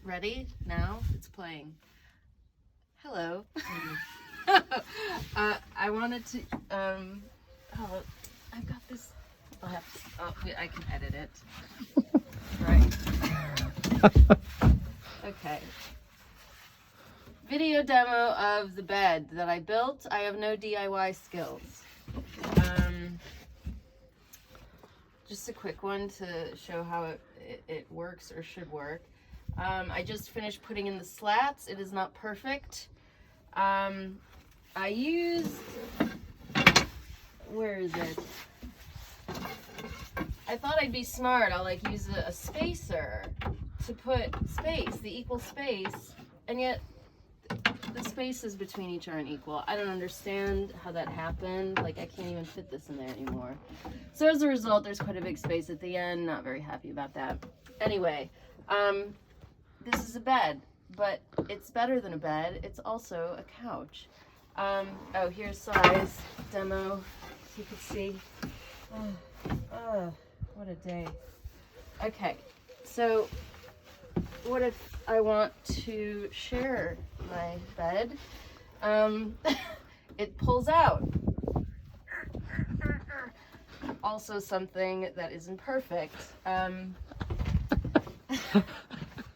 Ready? Now it's playing. Hello. I wanted to, oh, I've got this, I can edit it. Right. Okay. Video demo of the bed that I built. I have no DIY skills. Just a quick one to show how it works or should work. I just finished putting in the slats. It is not perfect. I used, where is it? I thought I'd be smart. I'll like use a spacer to put space, the equal space, and yet the spaces between each aren't equal. I don't understand how that happened. Like, I can't even fit this in there anymore. So as a result, there's quite a big space at the end. Not very happy about that. Anyway, this is a bed, but it's better than a bed. It's also a couch. Oh, here's size demo, so you can see. Oh, what a day. Okay, so what if I want to share my bed? It pulls out. Also something that isn't perfect.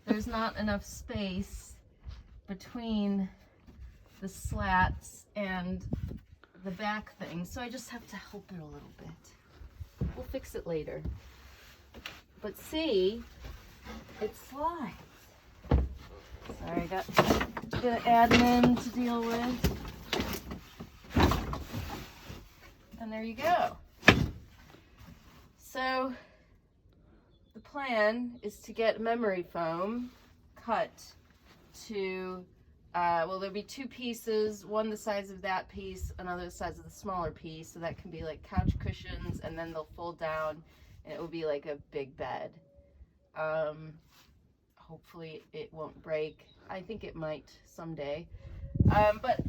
There's not enough space between the slats and the back thing, so I just have to help it a little bit. We'll fix it later. But see, it slides. Sorry, I got a bit of admin to deal with. And there you go. So the plan is to get memory foam cut to, well, there'll be two pieces, one the size of that piece, another the size of the smaller piece, so that can be like couch cushions, and then they'll fold down and it will be like a big bed. Hopefully it won't break. I think it might someday. But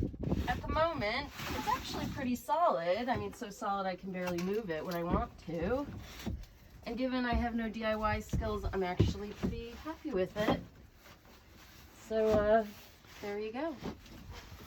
at the moment, it's actually pretty solid. I mean, so solid I can barely move it when I want to. And given I have no DIY skills, I'm actually pretty happy with it. So, there you go.